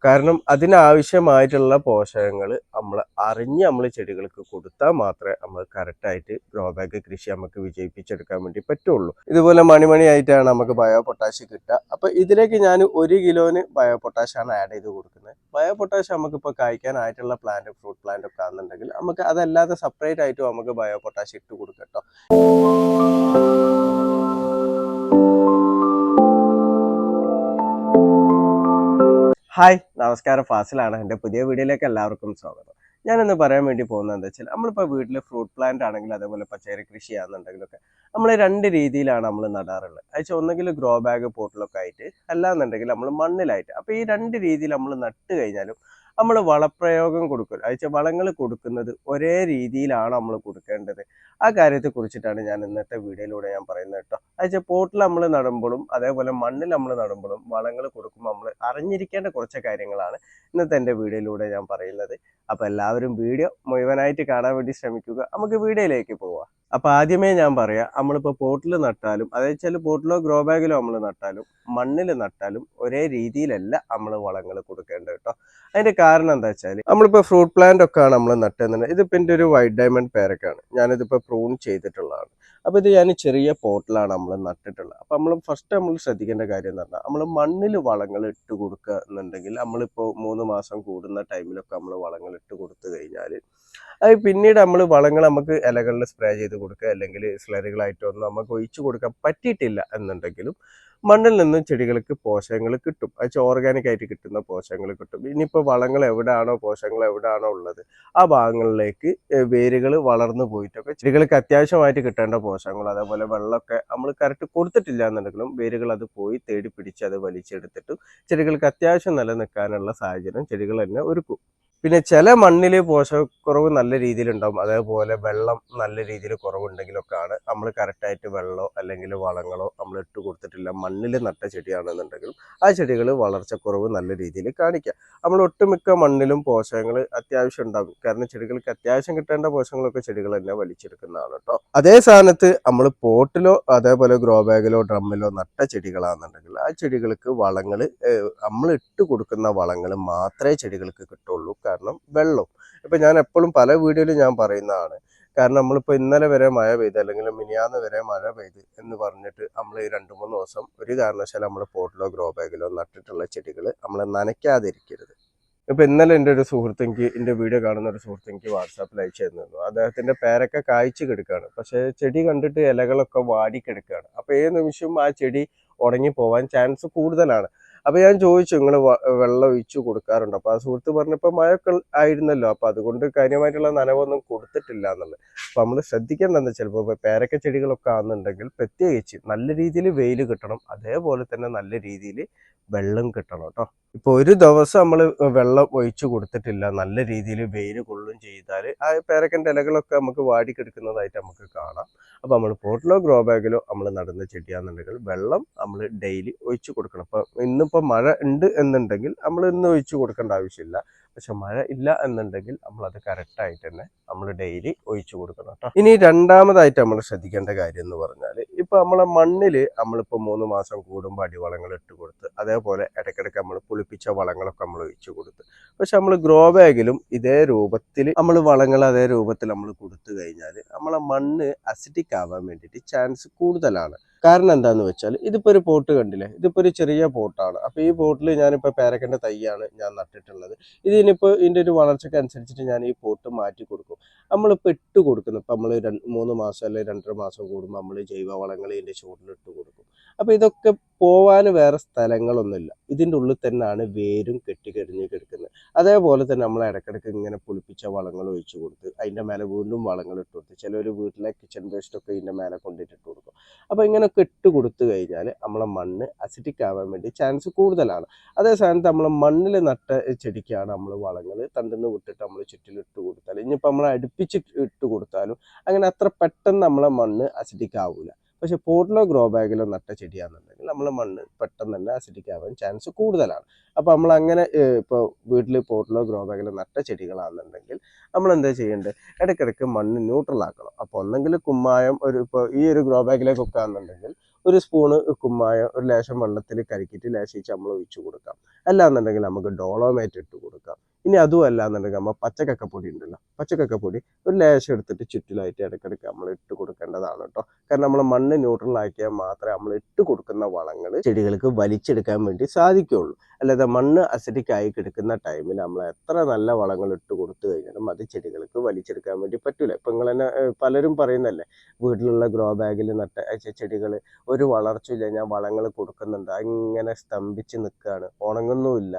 കാരണം അതിനാവശ്യമായിട്ടുള്ള പോഷകങ്ങൾ നമ്മൾ ചെടികൾക്ക് കൊടുത്താൽ മാത്രമേ നമ്മൾ കറക്റ്റായിട്ട് ഗ്രോ ബാഗ് കൃഷി നമുക്ക് വിജയിപ്പിച്ചെടുക്കാൻ വേണ്ടി പറ്റുള്ളൂ. ഇതുപോലെ മണിമണിയായിട്ടാണ് നമുക്ക് ബയോ പൊട്ടാഷ് കിട്ടുക. അപ്പോൾ ഇതിലേക്ക് ഞാൻ 1 കിലോന് ബയോ പൊട്ടാഷാണ് ആഡ് ചെയ്ത് കൊടുക്കുന്നത്. ബയോ പൊട്ടാഷ് നമുക്കിപ്പോൾ കായ്ക്കാനായിട്ടുള്ള ഫ്രൂട്ട് പ്ലാന്റ് ഒക്കെ ആണെന്നുണ്ടെങ്കിൽ നമുക്ക് അതല്ലാതെ സെപ്പറേറ്റ് ആയിട്ട് നമുക്ക് ബയോ പൊട്ടാഷ് ഇട്ട് കൊടുക്കാം കേട്ടോ. ഹായ്, നമസ്കാരം. ഫാസിലാണ്. എൻ്റെ പുതിയ വീഡിയോയിലേക്ക് എല്ലാവർക്കും സ്വാഗതം. ഞാനിന്ന് പറയാൻ വേണ്ടി പോകുന്നത് എന്താ വെച്ചാൽ, നമ്മളിപ്പോൾ വീട്ടിൽ ഫ്രൂട്ട് പ്ലാന്റ് ആണെങ്കിൽ അതേപോലെ പച്ചക്കറി കൃഷി ആണെന്നുണ്ടെങ്കിലൊക്കെ നമ്മൾ 2 രീതിയിലാണ് നമ്മൾ നടാറുള്ളത്. അയച്ചാൽ ഒന്നെങ്കിൽ ഗ്രോ ബാഗ് പോട്ടിലൊക്കെ ആയിട്ട്, അല്ലാന്നുണ്ടെങ്കിൽ നമ്മൾ മണ്ണിലായിട്ട്. അപ്പോൾ ഈ 2 രീതിയിൽ നമ്മൾ നട്ട് കഴിഞ്ഞാലും നമ്മൾ വളപ്രയോഗം കൊടുക്കും. അയച്ചാൽ വളങ്ങൾ കൊടുക്കുന്നത് ഒരേ രീതിയിലാണ് നമ്മൾ കൊടുക്കേണ്ടത്. ആ കാര്യത്തെ കുറിച്ചിട്ടാണ് ഞാൻ ഇന്നത്തെ വീഡിയോയിലൂടെ ഞാൻ പറയുന്നത് കേട്ടോ. അയച്ചാൽ പോട്ടിൽ നമ്മൾ നടുമ്പോഴും അതേപോലെ മണ്ണിൽ നമ്മൾ നടുമ്പോഴും വളങ്ങൾ കൊടുക്കുമ്പോൾ നമ്മൾ അറിഞ്ഞിരിക്കേണ്ട കുറച്ച് കാര്യങ്ങളാണ് ഇന്നത്തെ എൻ്റെ വീഡിയോയിലൂടെ ഞാൻ പറയുന്നത്. അപ്പോൾ എല്ലാവരും വീഡിയോ മുഴുവനായിട്ട് കാണാൻ വേണ്ടി ശ്രമിക്കുക. നമുക്ക് വീഡിയോയിലേക്ക് പോവാം. അപ്പോൾ ആദ്യമേ ഞാൻ പറയാം, നമ്മളിപ്പോൾ പോട്ടിൽ നട്ടാലും അതായത് ചില പോട്ടിലോ ഗ്രോ ബാഗിലോ നമ്മൾ നട്ടാലും മണ്ണിൽ നട്ടാലും ഒരേ രീതിയിലല്ല നമ്മൾ വളങ്ങൾ കൊടുക്കേണ്ടത് കേട്ടോ. അതിന്റെ കാരണം എന്താ വെച്ചാൽ, നമ്മളിപ്പോൾ ഫ്രൂട്ട് പ്ലാന്റ് ഒക്കെ ആണ് നമ്മൾ നട്ടുന്നത്. ഇതിപ്പോൾ എൻ്റെ ഒരു വൈറ്റ് ഡയമണ്ട് പേരക്കാണ്. ഞാനിതിപ്പോൾ പ്രൂൺ ചെയ്തിട്ടുള്ളതാണ്. അപ്പോൾ ഇത് ഞാൻ ചെറിയ പോട്ടിലാണ് നമ്മൾ നട്ടിട്ടുള്ളത്. അപ്പോൾ നമ്മൾ ശ്രദ്ധിക്കേണ്ട കാര്യം എന്ന് പറഞ്ഞാൽ, നമ്മൾ മണ്ണിൽ വളങ്ങൾ ഇട്ട് കൊടുക്കുക എന്നുണ്ടെങ്കിൽ നമ്മളിപ്പോൾ 3 മാസം കൂടുന്ന ടൈമിലൊക്കെ നമ്മൾ വളങ്ങൾ ഇട്ട് കൊടുത്തു കഴിഞ്ഞാൽ അത് പിന്നീട് നമ്മൾ വളങ്ങൾ നമുക്ക് ഇലകളിൽ സ്പ്രേ ചെയ്ത് കൊടുക്കുക അല്ലെങ്കിൽ സ്ലറികളായിട്ടൊന്നും നമുക്ക് ഒഴിച്ചു കൊടുക്കാൻ പറ്റിയിട്ടില്ല എന്നുണ്ടെങ്കിലും മണ്ണിൽ നിന്നും ചെടികൾക്ക് പോഷകങ്ങൾ കിട്ടും. അത് ഓർഗാനിക് ആയിട്ട് കിട്ടുന്ന പോഷകങ്ങൾ കിട്ടും. ഇനിയിപ്പോൾ പോഷകങ്ങൾ എവിടെയാണോ ഉള്ളത് ആ ഭാഗങ്ങളിലേക്ക് വേരുകൾ വളർന്നു പോയിട്ടൊക്കെ ചെടികൾക്ക് അത്യാവശ്യമായിട്ട് കിട്ടേണ്ട പോഷകങ്ങൾ അതേപോലെ വെള്ളമൊക്കെ നമ്മൾ കറക്റ്റ് കൊടുത്തിട്ടില്ല എന്നുണ്ടെങ്കിലും വേരുകൾ അത് പോയി തേടി പിടിച്ച് അത് വലിച്ചെടുത്തിട്ടും ചെടികൾക്ക് അത്യാവശ്യം നിലനിൽക്കാനുള്ള സാഹചര്യം ചെടികൾ തന്നെ ഒരുക്കും. പിന്നെ ചില മണ്ണിൽ പോഷകക്കുറവ് നല്ല രീതിയിലുണ്ടാവും. അതേപോലെ വെള്ളം നല്ല രീതിയിൽ കുറവുണ്ടെങ്കിലൊക്കെയാണ് നമ്മൾ കറക്റ്റായിട്ട് വെള്ളമോ അല്ലെങ്കിൽ വളങ്ങളോ നമ്മൾ ഇട്ട് കൊടുത്തിട്ടില്ല മണ്ണിൽ നട്ട ചെടിയാണെന്നുണ്ടെങ്കിലും ആ ചെടികൾ വളർച്ചക്കുറവ് നല്ല രീതിയിൽ കാണിക്കുക. നമ്മൾ ഒട്ടുമിക്ക മണ്ണിലും പോഷകങ്ങൾ അത്യാവശ്യം ഉണ്ടാകും. കാരണം ചെടികൾക്ക് അത്യാവശ്യം കിട്ടേണ്ട പോഷകങ്ങളൊക്കെ ചെടികൾ തന്നെ വലിച്ചെടുക്കുന്നതാണ് കേട്ടോ. അതേ സ്ഥാനത്ത് നമ്മൾ പോട്ടിലോ അതേപോലെ ഗ്രോ ബാഗിലോ ഡ്രമ്മിലോ നട്ട ചെടികളാണെന്നുണ്ടെങ്കിൽ ആ ചെടികൾക്ക് വളങ്ങൾ നമ്മൾ ഇട്ട് കൊടുക്കുന്ന വളങ്ങൾ മാത്രമേ ചെടികൾക്ക് കിട്ടുള്ളൂ. കാരണം വെള്ളം ഇപ്പം ഞാൻ എപ്പോഴും പല വീഡിയോയിലും ഞാൻ പറയുന്നതാണ്. കാരണം നമ്മളിപ്പോൾ ഇന്നലെ വരെ മഴ പെയ്ത് അല്ലെങ്കിൽ മിനിയാന്ന് വരെ മഴ പെയ്ത് എന്ന് പറഞ്ഞിട്ട് നമ്മൾ ഈ 2-3 ദിവസം ഒരു കാരണവശാലും നമ്മൾ പോട്ടിലോ ഗ്രോ ബാഗിലോ നട്ടിട്ടുള്ള ചെടികൾ നമ്മൾ നനയ്ക്കാതിരിക്കരുത്. ഇപ്പം ഇന്നലെ എൻ്റെ ഒരു സുഹൃത്ത് എൻ്റെ വീഡിയോ കാണുന്ന ഒരു സുഹൃത്ത് എനിക്ക് വാട്സാപ്പിൽ അയച്ചു തന്നിരുന്നു. അദ്ദേഹത്തിൻ്റെ പേരൊക്കെ കായ്ച്ചു കിടക്കുകയാണ്. പക്ഷേ ചെടി കണ്ടിട്ട് ഇലകളൊക്കെ വാടിക്കിടക്കുകയാണ്. അപ്പോൾ ഏത് നിമിഷവും ആ ചെടി ഉണങ്ങി പോവാൻ ചാൻസ് കൂടുതലാണ്. അപ്പോൾ ഞാൻ ചോദിച്ചു, നിങ്ങൾ വെള്ളം ഒഴിച്ചു കൊടുക്കാറുണ്ടോ? അപ്പോൾ ആ സുഹൃത്ത് പറഞ്ഞപ്പോൾ മഴയൊക്കെ ആയിരുന്നല്ലോ, അപ്പോൾ അതുകൊണ്ട് കാര്യമായിട്ടുള്ള നനവൊന്നും കൊടുത്തിട്ടില്ല എന്നുള്ളത്. അപ്പോൾ നമ്മൾ ശ്രദ്ധിക്കേണ്ടതെന്ന് ചിലപ്പോൾ പേരക്ക ചെടികളൊക്കെ ആണെന്നുണ്ടെങ്കിൽ പ്രത്യേകിച്ച് നല്ല രീതിയിൽ വെയിൽ കിട്ടണം, അതേപോലെ തന്നെ നല്ല രീതിയിൽ വെള്ളം കിട്ടണം കേട്ടോ. ഇപ്പോൾ ഒരു ദിവസം നമ്മൾ വെള്ളം ഒഴിച്ചു കൊടുത്തിട്ടില്ല, നല്ല രീതിയിൽ വെയിൽ കൊള്ളും ചെയ്താൽ ആ പേരക്കൻ്റെ ഇലകളൊക്കെ നമുക്ക് വാടിക്കെടുക്കുന്നതായിട്ട് നമുക്ക് കാണാം. അപ്പോൾ നമ്മൾ പോട്ടിലോ ഗ്രോ ബാഗിലോ നമ്മൾ നടുന്ന ചെടിയാണെന്നുണ്ടെങ്കിൽ വെള്ളം നമ്മൾ ഡെയിലി ഒഴിച്ചു കൊടുക്കണം. അപ്പോൾ ഇന്നിപ്പോൾ മഴ ഉണ്ട് എന്നുണ്ടെങ്കിൽ നമ്മൾ ഇന്ന് ഒഴിച്ചു കൊടുക്കേണ്ട ആവശ്യമില്ല. പക്ഷെ മഴ ഇല്ല എന്നുണ്ടെങ്കിൽ നമ്മളത് കറക്റ്റായിട്ട് തന്നെ നമ്മൾ ഡെയിലി ഒഴിച്ചു കൊടുക്കണം കേട്ടോ. ഇനി രണ്ടാമതായിട്ട് നമ്മൾ ശ്രദ്ധിക്കേണ്ട കാര്യം എന്ന് പറഞ്ഞാൽ, ഇപ്പോൾ നമ്മളെ മണ്ണിൽ നമ്മളിപ്പോൾ 3 മാസം കൂടുമ്പോൾ അടിവളങ്ങൾ ഇട്ട് കൊടുത്ത് അതേപോലെ ഇടയ്ക്കിടയ്ക്ക് നമ്മൾ പുളിപ്പിച്ച വളങ്ങളൊക്കെ നമ്മൾ ഒഴിച്ചു കൊടുത്ത്, പക്ഷെ നമ്മൾ ഗ്രോ ബാഗിലും ഇതേ രൂപത്തിൽ നമ്മൾ വളങ്ങൾ അതേ രൂപത്തിൽ നമ്മൾ കൊടുത്തു കഴിഞ്ഞാൽ നമ്മളെ മണ്ണ് അസിഡിക് ആവാൻ വേണ്ടിയിട്ട് ചാൻസ് കൂടുതലാണ്. കാരണം എന്താന്ന് വെച്ചാൽ, ഇതിപ്പോൾ ഒരു പോട്ട് കണ്ടില്ലേ, ഇതിപ്പോൾ ഒരു ചെറിയ പോട്ടാണ്. അപ്പോൾ ഈ പോട്ടിൽ ഞാനിപ്പോൾ പേരക്കൻ്റെ തൈയാണ് ഞാൻ നട്ടിട്ടുള്ളത്. ഇതിനിപ്പോൾ ഇതിൻ്റെ ഒരു വളർച്ചയ്ക്ക് അനുസരിച്ചിട്ട് ഞാൻ ഈ പോട്ട് മാറ്റി കൊടുക്കും. നമ്മളിപ്പോൾ ഇട്ട് കൊടുക്കുന്നു, ഇപ്പം നമ്മൾ 3 മാസം അല്ലെങ്കിൽ 2.5 മാസം കൂടുമ്പോൾ നമ്മൾ ജൈവവളങ്ങൾ ഇതിൻ്റെ ചുവട്ടിൽ ഇട്ട് കൊടുക്കും. അപ്പോൾ ഇതൊക്കെ പോവാൻ വേറെ സ്ഥലങ്ങളൊന്നുമില്ല, ഇതിൻ്റെ ഉള്ളിൽ തന്നെയാണ് വേരും കെട്ടിക്കരിഞ്ഞ് കിടക്കുന്നത്. അതേപോലെ തന്നെ നമ്മൾ ഇടയ്ക്കിടയ്ക്ക് ഇങ്ങനെ പുളിപ്പിച്ച വളങ്ങൾ ഒഴിച്ചു കൊടുത്ത് അതിൻ്റെ മേലെ വീണ്ടും വളങ്ങൾ ഇട്ട് കൊടുത്ത്, ചിലർ വീട്ടിലെ കിച്ചൺ വേസ്റ്റൊക്കെ ഇതിൻ്റെ മേലെ കൊണ്ടിട്ട് കൊടുക്കും. അപ്പോൾ ഇങ്ങനെയൊക്കെ ഇട്ട് കൊടുത്തു കഴിഞ്ഞാൽ നമ്മളെ മണ്ണ് അസിഡിക് ആവാൻ വേണ്ടി ചാൻസ് കൂടുതലാണ്. അതേ സ്ഥാനത്ത് നമ്മൾ മണ്ണിൽ നട്ട ചെടിക്കാണ് നമ്മൾ വളങ്ങൾ തണ്ടിന്ന് വിട്ടിട്ട് നമ്മൾ ചുറ്റിലിട്ട് കൊടുത്താൽ, ഇനിയിപ്പോൾ നമ്മൾ അടുപ്പിച്ച് ഇട്ട് കൊടുത്താലും അങ്ങനെ അത്ര പെട്ടെന്ന് നമ്മളെ മണ്ണ് അസിഡിക് ആവില്ല. പക്ഷെ പോട്ടിലോ ഗ്രോ ബാഗിലോ നട്ട ചെടിയാണെന്നുണ്ടെങ്കിൽ നമ്മളെ മണ്ണ് പെട്ടെന്ന് തന്നെ അസിഡിക് ആവാൻ ചാൻസ് കൂടുതലാണ്. അപ്പോൾ നമ്മൾ അങ്ങനെ ഇപ്പോൾ വീട്ടിൽ പോട്ടിലോ ഗ്രോ ബാഗിലോ നട്ട ചെടികളാണെന്നുണ്ടെങ്കിൽ നമ്മൾ എന്താ ചെയ്യേണ്ടത്, ഇടയ്ക്കിടയ്ക്ക് മണ്ണ് ന്യൂട്രൽ ആക്കണം. അപ്പോൾ ഒന്നെങ്കിൽ കുമ്മായം ഇപ്പോൾ ഈ ഒരു ഗ്രോ ബാഗിലേക്ക് വെക്കുകയാണെന്നുണ്ടെങ്കിൽ ഒരു സ്പൂണ് കുമ്മായം ഒരു ലേശം വെള്ളത്തിൽ കലക്കിയിട്ട് ലേശിച്ച് നമ്മൾ ഒഴിച്ചു കൊടുക്കാം. അല്ലാന്നുണ്ടെങ്കിൽ നമുക്ക് ഡോളോമേറ്റ് ഇട്ട് കൊടുക്കാം. ഇനി അതും അല്ലാന്നുണ്ടെങ്കിൽ നമ്മൾ പച്ചക്കക്കപ്പൊടി ഉണ്ടല്ലോ, പച്ചക്കക്കപ്പൊടി ഒരു ലേശം എടുത്തിട്ട് ചുറ്റിലായിട്ട് ഇടയ്ക്കിടയ്ക്ക് നമ്മൾ ഇട്ട് കൊടുക്കേണ്ടതാണ് കേട്ടോ. കാരണം നമ്മൾ മണ്ണ് ന്യൂട്രൽ ആക്കിയാൽ മാത്രമേ നമ്മൾ ഇട്ട് കൊടുക്കുന്ന വളങ്ങൾ ചെടികൾക്ക് വലിച്ചെടുക്കാൻ വേണ്ടി സാധിക്കുകയുള്ളൂ. അല്ലാതെ മണ്ണ് അസിഡിക് ആയി കിടക്കുന്ന ടൈമിൽ നമ്മൾ എത്ര നല്ല വളങ്ങൾ ഇട്ട് കൊടുത്തു കഴിഞ്ഞാലും അത് ചെടികൾക്ക് വലിച്ചെടുക്കാൻ വേണ്ടി പറ്റൂല. ഇപ്പം നിങ്ങൾ തന്നെ പലരും പറയുന്നല്ലേ, വീട്ടിലുള്ള ഗ്രോ ബാഗിൽ നട്ട ചെടികൾ ഒരു വളർച്ചയില്ല, ഞാൻ വളങ്ങൾ കൊടുക്കുന്നുണ്ട്, അങ്ങനെ സ്തംഭിച്ച് നിൽക്കുകയാണ്, ഉണങ്ങുന്നുമില്ല,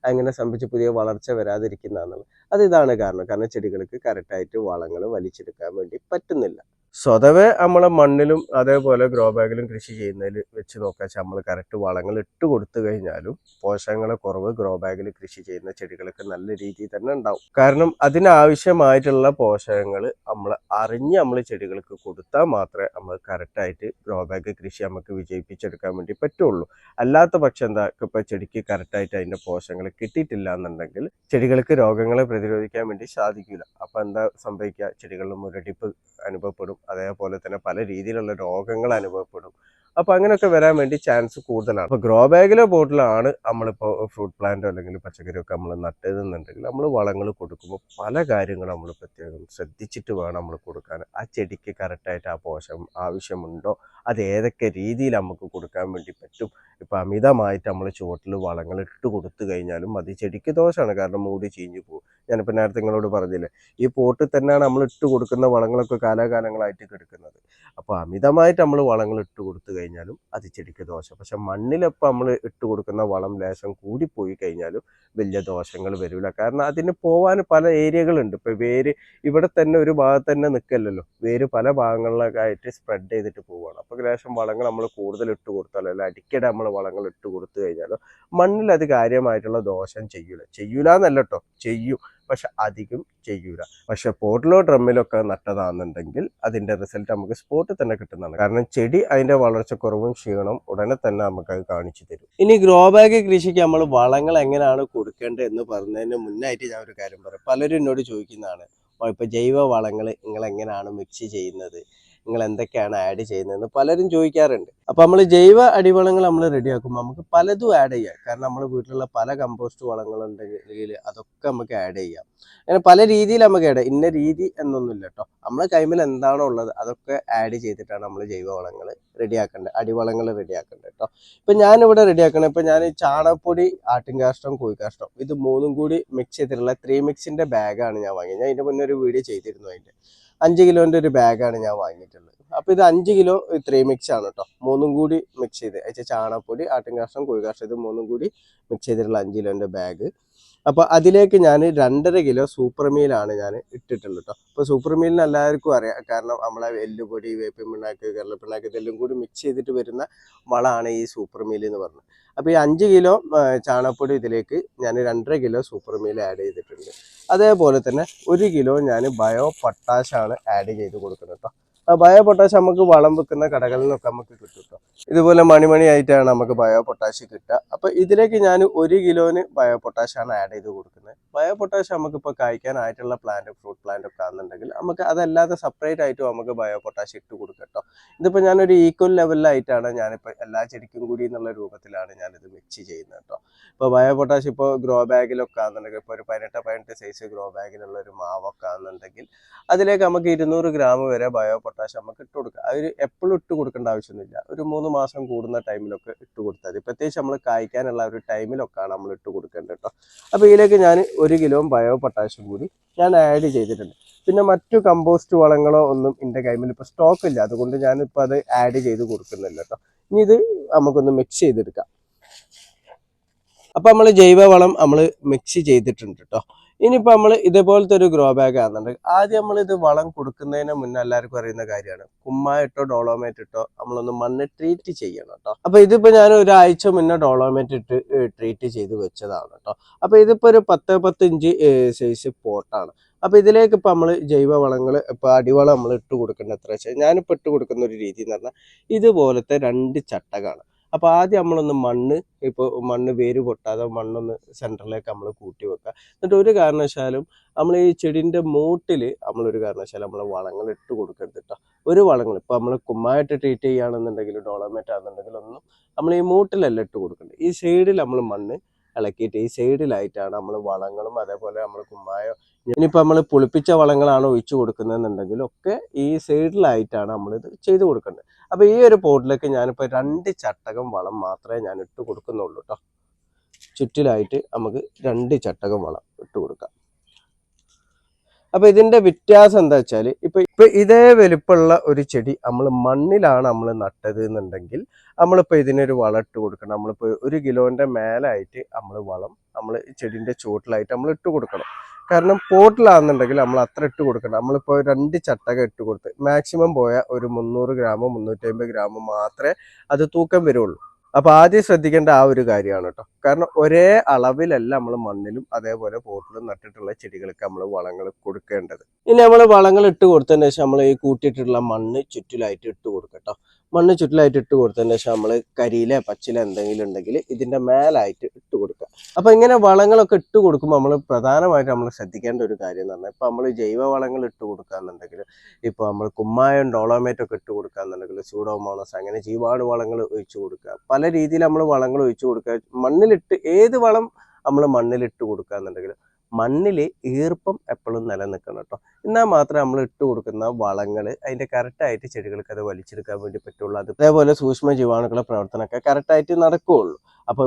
അങ്ങനെ സ്തംഭിച്ച് പുതിയ വളർച്ച വരാതിരിക്കുന്നതാണെന്നുള്ളത്. ഇതാണ് കാരണം ചെടികൾക്ക് കറക്റ്റായിട്ട് വളങ്ങൾ വലിച്ചെടുക്കാൻ വേണ്ടി പറ്റുന്നില്ല. സ്വതവേ നമ്മളെ മണ്ണിലും അതേപോലെ ഗ്രോ ബാഗിലും കൃഷി ചെയ്യുന്നതിൽ വെച്ച് നോക്കാൻ നമ്മൾ കറക്റ്റ് വളങ്ങൾ ഇട്ട് കൊടുത്തു കഴിഞ്ഞാലും പോഷകങ്ങളെ കുറവ് ഗ്രോ ബാഗിൽ കൃഷി ചെയ്യുന്ന ചെടികൾക്ക് നല്ല രീതിയിൽ തന്നെ ഉണ്ടാവും. കാരണം അതിനാവശ്യമായിട്ടുള്ള പോഷകങ്ങൾ നമ്മൾ അറിഞ്ഞ് നമ്മൾ ചെടികൾക്ക് കൊടുത്താൽ മാത്രമേ നമ്മൾ കറക്റ്റായിട്ട് ഗ്രോ ബാഗ് കൃഷി നമുക്ക് വിജയിപ്പിച്ചെടുക്കാൻ വേണ്ടി പറ്റുള്ളൂ. അല്ലാത്ത പക്ഷം എന്താ, ഇപ്പോൾ ചെടിക്ക് കറക്റ്റായിട്ട് അതിൻ്റെ പോഷകങ്ങൾ കിട്ടിയിട്ടില്ല എന്നുണ്ടെങ്കിൽ ചെടികൾക്ക് രോഗങ്ങളെ പ്രതിരോധിക്കാൻ വേണ്ടി സാധിക്കില്ല. അപ്പോൾ എന്താ സംഭവിക്കുക, ചെടികളിൽ മുരടിപ്പ് അനുഭവപ്പെടും, അതേപോലെ തന്നെ പല രീതിയിലുള്ള രോഗങ്ങൾ അനുഭവപ്പെടും. അപ്പോൾ അങ്ങനെയൊക്കെ വരാൻ വേണ്ടി ചാൻസ് കൂടുതലാണ്. അപ്പോൾ ഗ്രോ ബാഗിലോ ബോട്ടിലാണ് നമ്മളിപ്പോൾ ഫ്രൂട്ട് പ്ലാന്റോ അല്ലെങ്കിൽ പച്ചക്കറിയൊക്കെ നമ്മൾ നട്ടതെന്നുണ്ടെങ്കിൽ നമ്മൾ വളങ്ങൾ കൊടുക്കുമ്പോൾ പല കാര്യങ്ങളും നമ്മൾ പ്രത്യേകം ശ്രദ്ധിച്ചിട്ട് വേണം നമ്മൾ കൊടുക്കാൻ. ആ ചെടിക്ക് കറക്റ്റായിട്ട് ആ പോഷകം ആവശ്യമുണ്ടോ, അത് ഏതൊക്കെ രീതിയിൽ നമുക്ക് കൊടുക്കാൻ വേണ്ടി പറ്റും. ഇപ്പോൾ അമിതമായിട്ട് നമ്മൾ ചുവട്ടിൽ വളങ്ങൾ ഇട്ട് കൊടുത്തു കഴിഞ്ഞാലും അത് ചെടിക്ക് ദോഷമാണ്. കാരണം മൂടി ചീഞ്ഞു പോകും. ഞാനിപ്പോൾ നേരത്തെ നിങ്ങളോട് പറഞ്ഞില്ലേ, ഈ പോട്ടിൽ തന്നെയാണ് നമ്മൾ ഇട്ട് കൊടുക്കുന്ന വളങ്ങളൊക്കെ കാലാകാലങ്ങളായിട്ട് കിടക്കുന്നത്. അപ്പോൾ അമിതമായിട്ട് നമ്മൾ വളങ്ങൾ ഇട്ട് കൊടുത്തു കഴിഞ്ഞാലും അത് ചെടിക്ക് ദോഷം. പക്ഷെ മണ്ണിലപ്പോൾ നമ്മൾ ഇട്ട് കൊടുക്കുന്ന വളം ലേശം കൂടിപ്പോയി കഴിഞ്ഞാലും വലിയ ദോഷങ്ങൾ വരില്ല. കാരണം അതിന് പോകാൻ പല ഏരിയകളുണ്ട്. ഇപ്പോൾ വേര് ഇവിടെ തന്നെ ഒരു ഭാഗത്ത് തന്നെ നിൽക്കല്ലല്ലോ, വേര് പല ഭാഗങ്ങളിലൊക്കെ ആയിട്ട് സ്പ്രെഡ് ചെയ്തിട്ട് പോവുകയാണ്. അപ്പോൾ ലേശം വളങ്ങൾ നമ്മൾ കൂടുതൽ ഇട്ട് കൊടുത്താലോ അല്ല അടിക്കടി നമ്മൾ വളങ്ങൾ ഇട്ട് കൊടുത്തു കഴിഞ്ഞാലോ മണ്ണിൽ അത് കാര്യമായിട്ടുള്ള ദോഷം ചെയ്യൂല എന്നല്ല കേട്ടോ, ചെയ്യും, പക്ഷെ അധികം ചെയ്യൂല. പക്ഷെ പോട്ടിലോ ഡ്രമ്മിലൊക്കെ നട്ടതാണെന്നുണ്ടെങ്കിൽ അതിന്റെ റിസൾട്ട് നമുക്ക് സ്പോട്ടിൽ തന്നെ കിട്ടുന്നതാണ്. കാരണം ചെടി അതിന്റെ വളർച്ചക്കുറവും ക്ഷീണവും ഉടനെ തന്നെ നമുക്ക് അത് കാണിച്ചു തരും. ഇനി ഗ്രോ ബാഗ് കൃഷിക്ക് നമ്മൾ വളങ്ങൾ എങ്ങനെയാണ് കൊടുക്കേണ്ടത് എന്ന് പറഞ്ഞതിന് മുന്നായിട്ട് ഞാൻ ഒരു കാര്യം പറയാം. പലരും എന്നോട് ചോദിക്കുന്നതാണ്, ഇപ്പൊ ജൈവ വളങ്ങൾ നിങ്ങൾ എങ്ങനെയാണ് മിക്സ് ചെയ്യുന്നത്, നിങ്ങൾ എന്തൊക്കെയാണ് ആഡ് ചെയ്യുന്നതെന്ന് പലരും ചോദിക്കാറുണ്ട്. അപ്പോൾ നമ്മൾ ജൈവ അടിവളങ്ങൾ നമ്മൾ റെഡിയാക്കുമ്പോൾ നമുക്ക് പലതും ആഡ് ചെയ്യാം. കാരണം നമ്മൾ വീട്ടിലുള്ള പല കമ്പോസ്റ്റ് വളങ്ങളുണ്ടെങ്കിൽ അതൊക്കെ നമുക്ക് ആഡ് ചെയ്യാം. അങ്ങനെ പല രീതിയിൽ നമുക്ക് ആഡ്, ഇന്ന രീതി എന്നൊന്നുമില്ല കേട്ടോ. നമ്മളെ കൈമിൽ എന്താണോ ഉള്ളത് അതൊക്കെ ആഡ് ചെയ്തിട്ടാണ് നമ്മൾ ജൈവ വളങ്ങൾ റെഡിയാക്കേണ്ടത്, അടിവളങ്ങൾ റെഡിയാക്കേണ്ടത് കേട്ടോ. ഇപ്പം ഞാനിവിടെ റെഡിയാക്കണം, ഇപ്പം ഞാൻ ചാണകപ്പൊടി, ആട്ടിൻകാഷ്ടം, കോഴിക്കാഷ്ടം ഇത് മൂന്നും കൂടി മിക്സ് ചെയ്തിട്ടുള്ള 3 മിക്സിൻ്റെ ബാഗാണ് ഞാൻ വാങ്ങിയത്. ഞാൻ ഇതിൻ്റെ മുന്നേ ഒരു വീഡിയോ ചെയ്തിരുന്നു. അതിൻ്റെ 5 കിലോൻ്റെ ഒരു ബാഗാണ് ഞാൻ വാങ്ങിയിട്ടുള്ളത്. അപ്പോൾ ഇത് 5 കിലോ 3 മിക്സ് ആണ് കേട്ടോ. മൂന്നും കൂടി മിക്സ് ചെയ്ത് അയച്ച ചാണകപ്പൊടി, ആട്ടിൻകാഷ്ടം, കോഴിക്കാഷ്ടം ഇത് മൂന്നും കൂടി മിക്സ് ചെയ്തിട്ടുള്ള 5 കിലോൻ്റെ ബാഗ്. അപ്പോൾ അതിലേക്ക് ഞാൻ 2.5 കിലോ സൂപ്പർ മീലാണ് ഞാൻ ഇട്ടിട്ടുള്ളത് കേട്ടോ. അപ്പോൾ സൂപ്പർ മീലിന് എല്ലാവർക്കും അറിയാം, കാരണം നമ്മളെ എല്ലുപൊടി, വേപ്പിൻ പിണ്ണാക്ക്, കടലപ്പിണ്ണാക്ക് ഇതെല്ലാം കൂടി മിക്സ് ചെയ്തിട്ട് വരുന്ന വളമാണ് ഈ സൂപ്പർ മീൽ എന്ന് പറഞ്ഞത്. അപ്പോൾ ഈ 5 കിലോ ചാണകപ്പൊടി ഇതിലേക്ക് ഞാൻ 2.5 കിലോ സൂപ്പർ മീൽ ആഡ് ചെയ്തിട്ടുണ്ട്. അതേപോലെ തന്നെ 1 കിലോ ഞാൻ ബയോ പൊട്ടാഷാണ് ആഡ് ചെയ്ത് കൊടുക്കുന്നത് കേട്ടോ. ബയോ പൊട്ടാഷ് നമുക്ക് വളം വെക്കുന്ന കടകളിൽ നിന്നൊക്കെ നമുക്ക് കിട്ടും കേട്ടോ. ഇതുപോലെ മണിയായിട്ടാണ് നമുക്ക് ബയോ പൊട്ടാഷ് കിട്ടുക. അപ്പോൾ ഇതിലേക്ക് ഞാൻ 1 കിലോന് ബയോ പൊട്ടാഷാണ് ആഡ് ചെയ്ത് കൊടുക്കുന്നത്. ബയോ പൊട്ടാഷ് നമുക്കിപ്പോൾ കായ്ക്കാനായിട്ടുള്ള പ്ലാന്റ്, ഫ്രൂട്ട് പ്ലാന്റ് ഒക്കെ ആണെന്നുണ്ടെങ്കിൽ നമുക്ക് അതല്ലാതെ സെപ്പറേറ്റ് ആയിട്ട് നമുക്ക് ബയോ പൊട്ടാഷ് ഇട്ട് കൊടുക്കാം കേട്ടോ. ഇതിപ്പോൾ ഞാനൊരു ഈക്വൽ ലെവലിലായിട്ടാണ് ഞാനിപ്പോൾ എല്ലാ ചെടിക്കും കൂടി എന്നുള്ള രൂപത്തിലാണ് ഞാനിത് മിക്സ് ചെയ്യുന്നത് കേട്ടോ. ഇപ്പോൾ ബയോ പൊട്ടാഷ് ഇപ്പോൾ ഗ്രോ ബാഗിലൊക്കെ ആണെന്നുണ്ടെങ്കിൽ, ഇപ്പോൾ ഒരു 18 സൈസ് ഗ്രോ ബാഗിലുള്ള ഒരു മാവൊക്കെ ആണെന്നുണ്ടെങ്കിൽ അതിലേക്ക് നമുക്ക് 200 ഗ്രാം വരെ ബയോ പൊട്ടാഷ് നമുക്ക് ഇട്ട് കൊടുക്കാം. അതിൽ എപ്പോഴും ഇട്ട് കൊടുക്കേണ്ട ആവശ്യമൊന്നുമില്ല. ഒരു 3 മാസം കൂടുന്ന ടൈമിലൊക്കെ ഇട്ട് കൊടുത്താൽ മതി. പ്രത്യേകിച്ച് നമ്മൾ കായ്ക്കാനുള്ള ഒരു ടൈമിലൊക്കെയാണ് നമ്മൾ ഇട്ട് കൊടുക്കേണ്ടത് കേട്ടോ. അപ്പോൾ ഇതിലേക്ക് ഞാൻ 1 കിലോ ബയോ പൊട്ടാഷും കൂടി ഞാൻ ആഡ് ചെയ്തിട്ടുണ്ട്. പിന്നെ മറ്റു കമ്പോസ്റ്റ് വളങ്ങളോ ഒന്നും എൻ്റെ കൈമിൽ ഇപ്പോൾ സ്റ്റോക്ക് ഇല്ല, അതുകൊണ്ട് ഞാനിപ്പോൾ അത് ആഡ് ചെയ്ത് കൊടുക്കുന്നില്ല കേട്ടോ. ഇനി ഇത് നമുക്കൊന്ന് മിക്സ് ചെയ്തെടുക്കാം. അപ്പോൾ നമ്മൾ ജൈവവളം നമ്മൾ മിക്സ് ചെയ്തിട്ടുണ്ട് കേട്ടോ. ഇനിയിപ്പോൾ നമ്മൾ ഇതേപോലത്തെ ഒരു ഗ്രോ ബാഗ് ആണെന്നുണ്ടെങ്കിൽ ആദ്യം നമ്മൾ ഇത് വളം കൊടുക്കുന്നതിന് മുന്നേ എല്ലാവർക്കും അറിയുന്ന കാര്യമാണ്, കുമ്മായിട്ടോ ഡോളോമേറ്റ് ഇട്ടോ നമ്മളൊന്ന് മണ്ണ് ട്രീറ്റ് ചെയ്യണം കേട്ടോ. അപ്പോൾ ഇതിപ്പോൾ ഞാൻ ഒരാഴ്ച മുന്നേ ഡോളോമേറ്റ് ഇട്ട് ട്രീറ്റ് ചെയ്ത് വെച്ചതാണ് കേട്ടോ. അപ്പോൾ ഇതിപ്പോൾ ഒരു 10 ഇഞ്ച് സൈസ് പോട്ടാണ്. അപ്പോൾ ഇതിലേക്ക് ഇപ്പോൾ നമ്മൾ ജൈവവളങ്ങൾ ഇപ്പോൾ അടിവളം നമ്മൾ ഇട്ട് കൊടുക്കേണ്ട എത്ര വെച്ചാൽ ഞാനിപ്പോൾ ഇട്ട് കൊടുക്കുന്ന ഒരു രീതി എന്ന് പറഞ്ഞാൽ ഇതുപോലത്തെ 2 ചട്ടകാണ്. അപ്പോൾ ആദ്യം നമ്മളൊന്ന് ഇപ്പോൾ മണ്ണ് വേര് പൊട്ടാതെ മണ്ണൊന്ന് സെൻറ്ററിലേക്ക് നമ്മൾ കൂട്ടി വെക്കുക. എന്നിട്ട് ഒരു കാരണവശാലും നമ്മൾ ഈ ചെടീൻ്റെ മൂട്ടിൽ നമ്മളൊരു കാരണവശാലും നമ്മൾ വളങ്ങൾ ഇട്ട് കൊടുക്കരുത് കേട്ടോ. ഒരു വളങ്ങൾ ഇപ്പോൾ നമ്മൾ കുമ്മായിട്ട് ട്രീറ്റ് ചെയ്യുകയാണെന്നുണ്ടെങ്കിൽ ഡോളോമേറ്റ് ആണെന്നുണ്ടെങ്കിൽ ഒന്നും നമ്മൾ ഈ മൂട്ടിലല്ല ഇട്ട് കൊടുക്കേണ്ടത്. ഈ സൈഡിൽ നമ്മൾ മണ്ണ് ഇളക്കിയിട്ട് ഈ സൈഡിലായിട്ടാണ് നമ്മൾ വളങ്ങളും അതേപോലെ നമ്മൾ കുമ്മായോ ഇനിയിപ്പോൾ നമ്മൾ പുളിപ്പിച്ച വളങ്ങളാണ് ഒഴിച്ചു കൊടുക്കുന്നതെന്നുണ്ടെങ്കിലും ഒക്കെ ഈ സൈഡിലായിട്ടാണ് നമ്മളിത് ചെയ്ത് കൊടുക്കേണ്ടത്. അപ്പോൾ ഈ ഒരു പോട്ടിലേക്ക് ഞാനിപ്പോൾ 2 ചട്ടകം വളം മാത്രമേ ഞാൻ ഇട്ട് കൊടുക്കുന്നുള്ളൂ കേട്ടോ. ചുറ്റിലായിട്ട് നമുക്ക് 2 ചട്ടകം വളം ഇട്ട് കൊടുക്കാം. അപ്പോൾ ഇതിൻ്റെ വ്യത്യാസം എന്താ വെച്ചാൽ ഇപ്പോൾ ഇതേ വലുപ്പമുള്ള ഒരു ചെടി നമ്മൾ മണ്ണിലാണ് നമ്മൾ നട്ടത് എന്നുണ്ടെങ്കിൽ നമ്മളിപ്പോൾ ഇതിനൊരു വളം ഇട്ട് കൊടുക്കണം. നമ്മളിപ്പോൾ 1 കിലോൻ്റെ മേലായിട്ട് നമ്മൾ ചെടീൻ്റെ ചുവട്ടിലായിട്ട് നമ്മൾ ഇട്ട് കൊടുക്കണം. കാരണം പോട്ടിലാണെന്നുണ്ടെങ്കിൽ നമ്മൾ അത്ര ഇട്ട് കൊടുക്കണം. നമ്മളിപ്പോൾ 2 ചട്ടകം ഇട്ട് കൊടുത്ത് മാക്സിമം പോയാൽ ഒരു 300 ഗ്രാമോ 350 ഗ്രാമോ മാത്രമേ അത് തൂക്കം വരുള്ളൂ. അപ്പോൾ ആദ്യം ശ്രദ്ധിക്കേണ്ട ആ ഒരു കാര്യമാണ് കേട്ടോ. കാരണം ഒരേ അളവിലല്ല നമ്മൾ മണ്ണിലും അതേപോലെ പോട്ടിലും നട്ടിട്ടുള്ള ചെടികൾക്ക് നമ്മൾ വളങ്ങൾ കൊടുക്കേണ്ടത്. ഇനി നമ്മൾ വളങ്ങൾ ഇട്ട് കൊടുത്തതിന് ശേഷം നമ്മൾ ഈ കൂട്ടിയിട്ടുള്ള മണ്ണ് ചുറ്റിലായിട്ട് ഇട്ട് കൊടുക്കട്ടോ. മണ്ണ് ചുറ്റിലായിട്ട് ഇട്ട് കൊടുത്തതിന് ശേഷം നമ്മൾ കരിയില പച്ചില എന്തെങ്കിലും ഉണ്ടെങ്കിൽ ഇതിൻ്റെ മേലായിട്ട് ഇട്ട് കൊടുക്കുക. അപ്പോൾ ഇങ്ങനെ വളങ്ങളൊക്കെ ഇട്ട് കൊടുക്കുമ്പോൾ നമ്മൾ പ്രധാനമായിട്ട് നമ്മൾ ശ്രദ്ധിക്കേണ്ട ഒരു കാര്യം എന്ന് പറഞ്ഞാൽ ഇപ്പോൾ നമ്മൾ ജൈവ വളങ്ങൾ ഇട്ട് കൊടുക്കുകയെന്നുണ്ടെങ്കിൽ ഇപ്പോൾ നമ്മൾ കുമ്മായം ഡോളോമേറ്റ് ഒക്കെ ഇട്ട് കൊടുക്കുകയെന്നുണ്ടെങ്കിൽ സൂഡോമോണസ് അങ്ങനെ ജീവാണു വളങ്ങൾ ഒഴിച്ചു കൊടുക്കുക. പല രീതിയിൽ നമ്മൾ വളങ്ങൾ ഒഴിച്ചു കൊടുക്കുക. മണ്ണിലിട്ട് ഏത് വളം നമ്മൾ മണ്ണിലിട്ട് കൊടുക്കുകയെന്നുണ്ടെങ്കിൽ മണ്ണിൽ ഈർപ്പം എപ്പോഴും നിലനിൽക്കണം കേട്ടോ. എന്നാൽ മാത്രമേ നമ്മൾ ഇട്ട് കൊടുക്കുന്ന വളങ്ങൾ അതിൻ്റെ കറക്റ്റായിട്ട് ചെടികൾക്ക് അത് വലിച്ചെടുക്കാൻ വേണ്ടി പറ്റുള്ളൂ. അതേപോലെ സൂക്ഷ്മ ജീവാണുക്കളുടെ പ്രവർത്തനമൊക്കെ കറക്റ്റായിട്ട് നടക്കുകയുള്ളൂ. അപ്പോൾ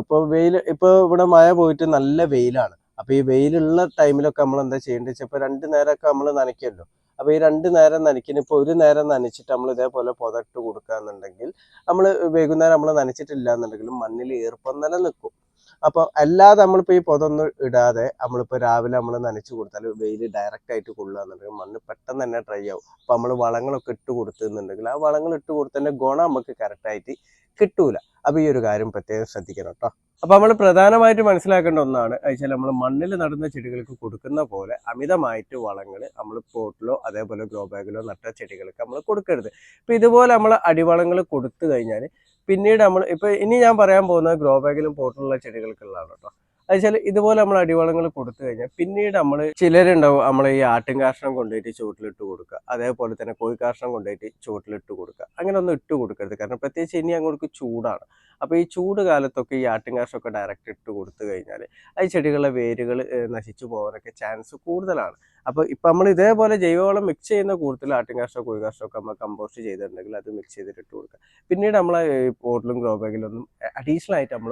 ഇപ്പോൾ ഇവിടെ മഴ പോയിട്ട് നല്ല വെയിലാണ്. അപ്പോൾ ഈ വെയിലുള്ള ടൈമിലൊക്കെ നമ്മൾ എന്താ ചെയ്യേണ്ടത് വെച്ചാൽ ഇപ്പോൾ 2 നേരമൊക്കെ നമ്മൾ നനയ്ക്കുമല്ലോ. അപ്പോൾ ഈ 2 നേരം നനയ്ക്കുന്ന ഇപ്പോൾ 1 നേരം നനച്ചിട്ട് നമ്മൾ ഇതേപോലെ പുതട്ട് കൊടുക്കുകയെന്നുണ്ടെങ്കിൽ നമ്മൾ വൈകുന്നേരം നമ്മൾ നനച്ചിട്ടില്ല എന്നുണ്ടെങ്കിലും മണ്ണിൽ ഈർപ്പം നിലനിൽക്കും. അപ്പോൾ അല്ലാതെ നമ്മളിപ്പോൾ ഈ പൊതൊന്നും ഇടാതെ നമ്മളിപ്പോൾ രാവിലെ നമ്മൾ നനച്ച് കൊടുത്താൽ വെയിൽ ഡയറക്റ്റ് ആയിട്ട് കൊള്ളുകയെന്നുണ്ടെങ്കിൽ മണ്ണ് പെട്ടെന്ന് തന്നെ ഡ്രൈ ആവും. അപ്പോൾ നമ്മൾ വളങ്ങളൊക്കെ ഇട്ട് കൊടുക്കുന്നുണ്ടെങ്കിൽ ആ വളങ്ങൾ ഇട്ട് കൊടുത്തതിൻ്റെ ഗുണം നമുക്ക് കറക്റ്റായിട്ട് കിട്ടൂല. അപ്പോൾ ഈ ഒരു കാര്യം പ്രത്യേകം ശ്രദ്ധിക്കണം കേട്ടോ. അപ്പോൾ നമ്മൾ പ്രധാനമായിട്ട് മനസ്സിലാക്കേണ്ട ഒന്നാണ് വെച്ചാൽ നമ്മൾ മണ്ണിൽ നടുന്ന ചെടികൾക്ക് കൊടുക്കുന്ന പോലെ അമിതമായിട്ട് വളങ്ങൾ നമ്മൾ പോട്ടിലോ അതേപോലെ ഗ്രോ ബാഗിലോ നട്ട ചെടികൾക്ക് നമ്മൾ കൊടുക്കരുത്. ഇപ്പോൾ ഇതുപോലെ നമ്മൾ അടിവളങ്ങൾ കൊടുത്തു കഴിഞ്ഞാൽ പിന്നീട് നമ്മൾ ഇപ്പോൾ ഇനി ഞാൻ പറയാൻ പോകുന്നത് ഗ്രോ ബാഗിലും പോട്ടിലുള്ള ചെടികൾക്കുള്ളതാണ് കേട്ടോ. അതുവെച്ചാൽ ഇതുപോലെ നമ്മൾ അടിവളങ്ങൾ കൊടുത്തു കഴിഞ്ഞാൽ പിന്നീട് നമ്മൾ ചിലരുണ്ടാവും നമ്മൾ ഈ ആട്ടിൻ കാഷ്ണം കൊണ്ടുപോയിട്ട് ചുവട്ടിലിട്ട് കൊടുക്കുക, അതേപോലെ തന്നെ കോഴി കാഷ്ണം കൊണ്ടുപോയിട്ട് ചുവട്ടിലിട്ട് കൊടുക്കുക. അങ്ങനെ ഒന്നും ഇട്ട് കൊടുക്കരുത്. കാരണം പ്രത്യേകിച്ച് ഇനി അങ്ങോട്ട് ചൂടാണ്. അപ്പോൾ ഈ ചൂട് കാലത്തൊക്കെ ഈ ആട്ടിൻ കാഷ്ടമൊക്കെ ഡയറക്റ്റ് ഇട്ട് കൊടുത്തു കഴിഞ്ഞാൽ അത് ചെടികളുടെ വേരുകൾ നശിച്ചു പോകാനൊക്കെ ചാൻസ് കൂടുതലാണ്. അപ്പോൾ ഇപ്പം നമ്മൾ ഇതേപോലെ ജൈവവളം മിക്സ് ചെയ്യുന്ന കൂടുതൽ ആട്ടിൻ കാഷ്ടമോ കോഴി കാഷ്ടമൊക്കെ നമ്മൾ കമ്പോസ്റ്റ് ചെയ്തിട്ടുണ്ടെങ്കിൽ അത് മിക്സ് ചെയ്തിട്ട് ഇട്ട് കൊടുക്കുക. പിന്നീട് നമ്മൾ പോട്ടിലും ഗ്രോ ബാഗിലൊന്നും അഡീഷണൽ ആയിട്ട് നമ്മൾ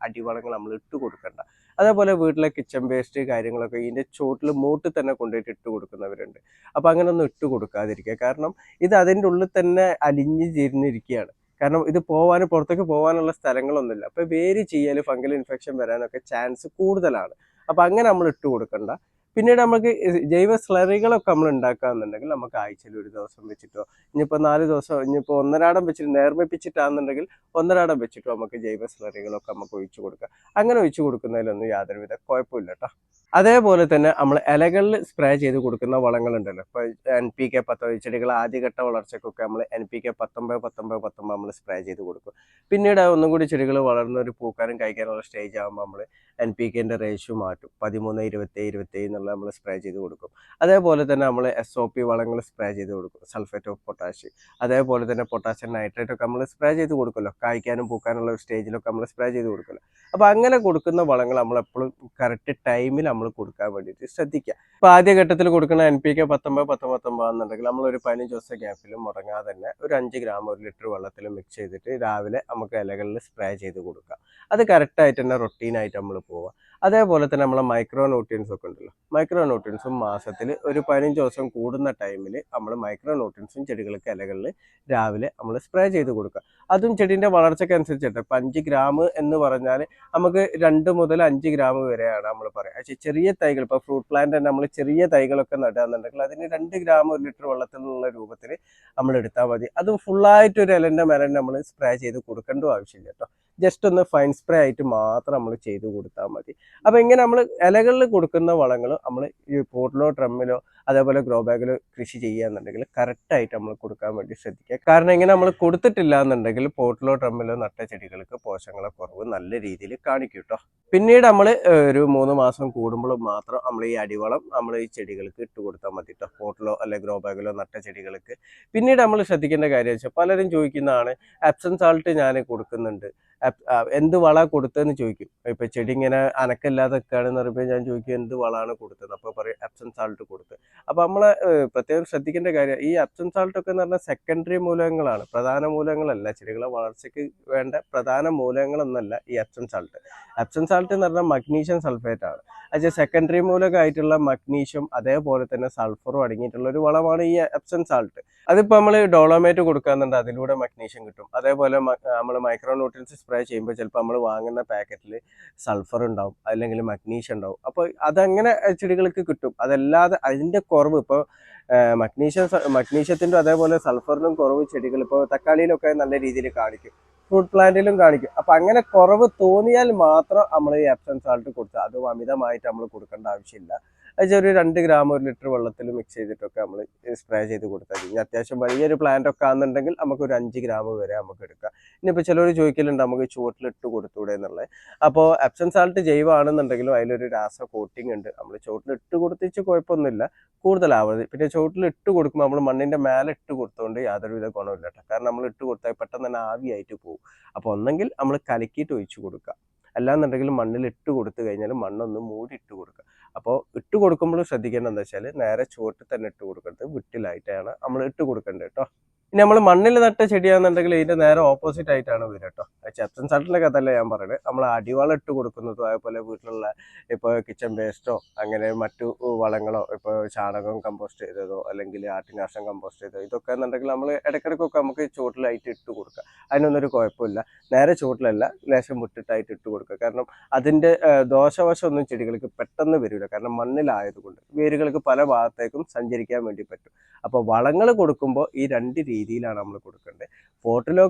അടിവളങ്ങൾ നമ്മൾ ഇട്ട് കൊടുക്കണ്ട. അതേപോലെ വീട്ടിലെ കിച്ചൺ വേസ്റ്റ് കാര്യങ്ങളൊക്കെ ഇതിൻ്റെ ചോട്ടിൽ മൂട്ടിൽ തന്നെ കൊണ്ടുപോയിട്ട് ഇട്ട് കൊടുക്കുന്നവരുണ്ട്. അപ്പോൾ അങ്ങനെ ഒന്നും ഇട്ട് കൊടുക്കാതിരിക്കുക. കാരണം ഇത് അതിൻ്റെ ഉള്ളിൽ തന്നെ അലിഞ്ഞ് ചേർന്നിരിക്കുകയാണ്. കാരണം ഇത് പുറത്തേക്ക് പോകാനുള്ള സ്ഥലങ്ങളൊന്നുമില്ല. അപ്പോൾ വേര് ചെയ്യൽ ഫംഗൽ ഇൻഫെക്ഷൻ വരാനൊക്കെ ചാൻസ് കൂടുതലാണ്. അപ്പോൾ അങ്ങനെ നമ്മൾ ഇട്ട് കൊടുക്കണ്ട. പിന്നീട് നമുക്ക് ജൈവ സ്ലറികളൊക്കെ നമ്മൾ ഉണ്ടാക്കുകയെന്നുണ്ടെങ്കിൽ നമുക്ക് ആഴ്ചയിൽ 1 ദിവസം വെച്ചിട്ടോ ഇനിയിപ്പോൾ 4 ദിവസം ഇനിയിപ്പോൾ ഒന്നരാടം വെച്ചിട്ട് നേർമ്മിപ്പിച്ചിട്ടാണെന്നുണ്ടെങ്കിൽ ഒന്നരാടം വെച്ചിട്ടോ നമുക്ക് ജൈവ സ്ലറികളൊക്കെ നമുക്ക് ഒഴിച്ചു കൊടുക്കാം. അങ്ങനെ ഒഴിച്ചു കൊടുക്കുന്നതിലൊന്നും യാതൊരുവിധ കുഴപ്പമില്ല കേട്ടോ. അതേപോലെ തന്നെ നമ്മൾ ഇലകളിൽ സ്പ്രേ ചെയ്ത് കൊടുക്കുന്ന വളങ്ങളുണ്ടല്ലോ. ഇപ്പോൾ NPK 19 ചെടികൾ ആദ്യഘട്ട വളർച്ചയ്ക്കൊക്കെ നമ്മൾ NPK 19 നമ്മൾ സ്പ്രേ ചെയ്ത് കൊടുക്കും. പിന്നീട് ഒന്നും കൂടി ചെടികൾ വളർന്ന ഒരു പൂക്കാനും കഴിക്കാനുള്ള സ്റ്റേജ് ആകുമ്പോൾ നമ്മൾ NPKൻ്റെ റേഷ്യോ മാറ്റും. 13 27 എന്നുള്ള നമ്മൾ സ്പ്രേ ചെയ്ത് കൊടുക്കും. അതേപോലെ തന്നെ നമ്മൾ SOP വളങ്ങൾ സ്പ്രേ ചെയ്ത് കൊടുക്കും, സൾഫേറ്റ് ഓഫ് പൊട്ടാഷ്. അതേപോലെ തന്നെ പൊട്ടാഷ്യം നൈട്രേറ്റ് ഒക്കെ നമ്മൾ സ്പ്രേ ചെയ്ത് കൊടുക്കുമല്ലോ. കായ്ക്കാനും പൂക്കാനുള്ള ഒരു സ്റ്റേജിലൊക്കെ നമ്മൾ സ്പ്രേ ചെയ്ത് കൊടുക്കുമല്ലോ. അപ്പോൾ അങ്ങനെ കൊടുക്കുന്ന വളങ്ങൾ നമ്മളെപ്പോഴും കറക്റ്റ് ടൈമിൽ നമ്മൾ കൊടുക്കാൻ വേണ്ടിയിട്ട് ശ്രദ്ധിക്കുക. ഇപ്പോൾ ആദ്യഘട്ടത്തിൽ കൊടുക്കുന്ന NPK 19 എന്നുണ്ടെങ്കിൽ നമ്മളൊരു 15 ദിവസം ഗ്യാപ്പിൽ മുടങ്ങാതെ തന്നെ ഒരു 5 ഗ്രാം 1 ലിറ്റർ വെള്ളത്തിൽ മിക്സ് ചെയ്തിട്ട് രാവിലെ നമുക്ക് ഇലകളിൽ സ്പ്രേ ചെയ്ത് കൊടുക്കാം. അത് കറക്റ്റായിട്ട് തന്നെ റൊട്ടീനായിട്ട് നമ്മൾ പോവുക. അതേപോലെ തന്നെ നമ്മളെ മൈക്രോ ന്യൂട്രിയൻസ് ഒക്കെ ഉണ്ടല്ലോ. മൈക്രോ ന്യൂട്രിയൻസും മാസത്തിൽ ഒരു 15 ദിവസം കൂടുന്ന ടൈമിൽ നമ്മൾ മൈക്രോ ന്യൂട്രിയൻസും ചെടികൾക്ക് ഇലകളിൽ രാവിലെ നമ്മൾ സ്പ്രേ ചെയ്ത് കൊടുക്കുക. അതും ചെടീൻ്റെ വളർച്ചയ്ക്ക് അനുസരിച്ചിട്ട് ഇപ്പോൾ 5 ഗ്രാം എന്ന് പറഞ്ഞാൽ നമുക്ക് 2 മുതൽ 5 ഗ്രാം വരെയാണ് നമ്മൾ പറയുക. പക്ഷേ ചെറിയ തൈകൾ ഇപ്പോൾ ഫ്രൂട്ട് പ്ലാന്റ് തന്നെ നമ്മൾ ചെറിയ തൈകളൊക്കെ നടുകയെന്നുണ്ടെങ്കിൽ അതിന് 2 ഗ്രാം 1 ലിറ്റർ വെള്ളത്തിലുള്ള രൂപത്തിൽ നമ്മൾ എടുത്താൽ മതി. അതും ഫുള്ളായിട്ട് ഒരു ഇലൻ്റെ മേലെ നമ്മൾ സ്പ്രേ ചെയ്ത് കൊടുക്കേണ്ട ആവശ്യമില്ല കേട്ടോ. ജസ്റ്റ് ഒന്ന് ഫൈൻ സ്പ്രേ ആയിട്ട് മാത്രം നമ്മൾ ചെയ്ത് കൊടുത്താൽ മതി. അപ്പോൾ ഇങ്ങനെ നമ്മൾ ഇലകളിൽ കൊടുക്കുന്ന വളങ്ങൾ നമ്മൾ ഈ പോട്ടിലോ ഡ്രമ്മിലോ അതേപോലെ ഗ്രോ ബാഗിലോ കൃഷി ചെയ്യുകയെന്നുണ്ടെങ്കിൽ കറക്റ്റായിട്ട് നമ്മൾ കൊടുക്കാൻ വേണ്ടി ശ്രദ്ധിക്കുക. കാരണം ഇങ്ങനെ നമ്മൾ കൊടുത്തിട്ടില്ല എന്നുണ്ടെങ്കിൽ പോട്ടിലോ ഡ്രമ്മിലോ നട്ട ചെടികൾക്ക് പോഷകങ്ങളെ കുറവ് നല്ല രീതിയിൽ കാണിക്കും കേട്ടോ. പിന്നീട് നമ്മൾ ഒരു 3 മാസം കൂടുമ്പോൾ മാത്രം നമ്മൾ ഈ അടിവളം നമ്മൾ ഈ ചെടികൾക്ക് ഇട്ട് കൊടുത്താൽ മതി കേട്ടോ. പോട്ടിലോ അല്ലെങ്കിൽ ഗ്രോ ബാഗിലോ നട്ട ചെടികൾക്ക്. പിന്നീട് നമ്മൾ ശ്രദ്ധിക്കേണ്ട കാര്യം വെച്ചാൽ പലരും ചോദിക്കുന്നതാണ് എപ്സം സാൾട്ട് ഞാൻ കൊടുക്കുന്നുണ്ട്, എന്ത് വള കൊടുത്തതെന്ന് ചോദിക്കും. ഇപ്പൊ ചെടി ഇങ്ങനെ അനക്കല്ലാതെ നിൽക്കുകയാണെന്ന് പറയുമ്പോൾ ഞാൻ ചോദിക്കും എന്ത് വളമാണ് കൊടുത്തത്, അപ്പോൾ പറയും എപ്സം സാൾട്ട് കൊടുത്ത്. അപ്പൊ നമ്മള് പ്രത്യേകം ശ്രദ്ധിക്കേണ്ട കാര്യം ഈ എപ്സം സാൾട്ട് ഒക്കെ എന്ന് പറഞ്ഞാൽ സെക്കൻഡറി മൂലകങ്ങളാണ്, പ്രധാന മൂലകങ്ങളല്ല. ചെടികളെ വളർച്ചയ്ക്ക് വേണ്ട പ്രധാന മൂലകങ്ങളൊന്നല്ല ഈ എപ്സം സാൾട്ട്. എപ്സം സാൾട്ട് എന്ന് പറഞ്ഞാൽ മഗ്നീഷ്യം സൾഫേറ്റ് ആണ്. അത് സെക്കൻഡറി മൂലകമായിട്ടുള്ള മഗ്നീഷ്യം അതേപോലെ തന്നെ സൾഫറും അടങ്ങിയിട്ടുള്ള ഒരു വളമാണ് ഈ എപ്സം സാൾട്ട്. അതിപ്പോൾ നമ്മൾ ഡോളോമേറ്റ് കൊടുക്കാന്നുണ്ട്, അതിലൂടെ മഗ്നീഷ്യം കിട്ടും. അതേപോലെ നമ്മൾ മൈക്രോ ന്യൂട്രിയൻസ് സ്പ്രേ ചെയ്യുമ്പോൾ ചിലപ്പോൾ നമ്മൾ വാങ്ങുന്ന പാക്കറ്റിൽ സൾഫർ ഉണ്ടാവും അല്ലെങ്കിൽ മഗ്നീഷ്യം ഉണ്ടാവും. അപ്പോൾ അതങ്ങനെ ചെടികൾക്ക് കിട്ടും. അതല്ലാതെ അതിൻ്റെ കുറവ് ഇപ്പോൾ മഗ്നീഷ്യത്തിൻ്റെ അതേപോലെ സൾഫറിനും കുറവ് ചെടികൾ ഇപ്പോൾ തക്കാളിയിലൊക്കെ നല്ല രീതിയിൽ കാണിക്കും, ഫ്രൂട്ട് പ്ലാന്റിലും കാണിക്കും. അപ്പം അങ്ങനെ കുറവ് തോന്നിയാൽ മാത്രം നമ്മൾ ഈ എപ്സം സാൾട്ട് കൊടുത്താൽ, അതും അമിതമായിട്ട് നമ്മൾ കൊടുക്കേണ്ട ആവശ്യമില്ല. അത് ഒരു 2 ഗ്രാം 1 ലിറ്റർ വെള്ളത്തിൽ മിക്സ് ചെയ്തിട്ടൊക്കെ നമ്മൾ സ്പ്രേ ചെയ്ത് കൊടുത്താൽ മതി. ഇനി അത്യാവശ്യം വലിയൊരു പ്ലാന്റ് ഒക്കെ ആണെന്നുണ്ടെങ്കിൽ നമുക്ക് ഒരു 5 ഗ്രാം വരെ നമുക്ക് എടുക്കാം. ഇനിയിപ്പോൾ ചിലർ ചോദിക്കലുണ്ട് നമുക്ക് ചുവട്ടിലിട്ട് കൊടുത്തൂടെ എന്നുള്ളത്. അപ്പോൾ എപ്സം സാൾട്ട് ജൈവമാണെന്നുണ്ടെങ്കിലും അതിലൊരു രാസ കോട്ടിംഗ് ഉണ്ട്. നമ്മൾ ചുവട്ടിലിട്ട് കൊടുത്തിച്ച് കുഴപ്പമൊന്നുമില്ല, കൂടുതലാവരുത്. പിന്നെ ചുവട്ടിലിട്ട് കൊടുക്കുമ്പോൾ നമ്മൾ മണ്ണിൻ്റെ മേലെ ഇട്ട് കൊടുത്തുകൊണ്ട് യാതൊരുവിധ ഗുണമില്ല കേട്ടോ. കാരണം നമ്മൾ ഇട്ട് കൊടുത്താൽ പെട്ടെന്ന് തന്നെ ആവിയായിട്ട് പോകും. അപ്പോൾ ഒന്നെങ്കിൽ നമ്മൾ കലക്കിയിട്ട് ഒഴിച്ച് കൊടുക്കുക, അല്ലാന്നുണ്ടെങ്കിൽ മണ്ണിൽ ഇട്ട് കൊടുത്തു കഴിഞ്ഞാൽ മണ്ണൊന്ന് മൂടി ഇട്ട് കൊടുക്കുക. അപ്പോൾ ഇട്ട് കൊടുക്കുമ്പോൾ ശ്രദ്ധിക്കേണ്ടത് എന്താ വെച്ചാൽ നേരെ ചുവട്ടിൽ തന്നെ ഇട്ട് കൊടുക്കരുത്, വിട്ടിലായിട്ടാണ് നമ്മൾ ഇട്ട് കൊടുക്കേണ്ടത് കേട്ടോ. ഇനി നമ്മൾ മണ്ണിൽ നട്ട ചെടിയാണെന്നുണ്ടെങ്കിൽ ഇതിന്റെ നേരെ ഓപ്പോസിറ്റ് ആയിട്ടാണ് വരിക കേട്ടോ. എപ്സം സാൾട്ടിന്റെ കഥയല്ല ഞാൻ പറയുന്നത്, നമ്മൾ അടിവളം ഇട്ട് കൊടുക്കുന്നതും അതേപോലെ വീട്ടിലുള്ള ഇപ്പോൾ കിച്ചൺ വേസ്റ്റോ അങ്ങനെ മറ്റു വളങ്ങളോ ഇപ്പോൾ ചാണകം കമ്പോസ്റ്റ് ചെയ്തതോ അല്ലെങ്കിൽ ആട്ടിനാശം കമ്പോസ്റ്റ് ചെയ്തതോ ഇതൊക്കെ എന്നുണ്ടെങ്കിൽ നമ്മൾ ഇടയ്ക്കിടയ്ക്കൊക്കെ നമുക്ക് ചുവട്ടിലായിട്ട് ഇട്ട് കൊടുക്കുക. അതിനൊന്നും ഒരു കുഴപ്പമില്ല. നേരെ ചുവട്ടിലല്ല, ലേശം വിട്ടിട്ടായിട്ട് ഇട്ട് കൊടുക്കുക. കാരണം അതിൻ്റെ ദോഷവശമൊന്നും ചെടികൾക്ക് പെട്ടെന്ന് വരില്ല. കാരണം മണ്ണിലായതുകൊണ്ട് വേരുകൾക്ക് പല ഭാഗത്തേക്കും സഞ്ചരിക്കാൻ വേണ്ടി പറ്റും. അപ്പോൾ വളങ്ങൾ കൊടുക്കുമ്പോൾ ഈ 2 രീതിയിലാണ് നമ്മൾ കൊടുക്കേണ്ടത്. പോട്ടിലോ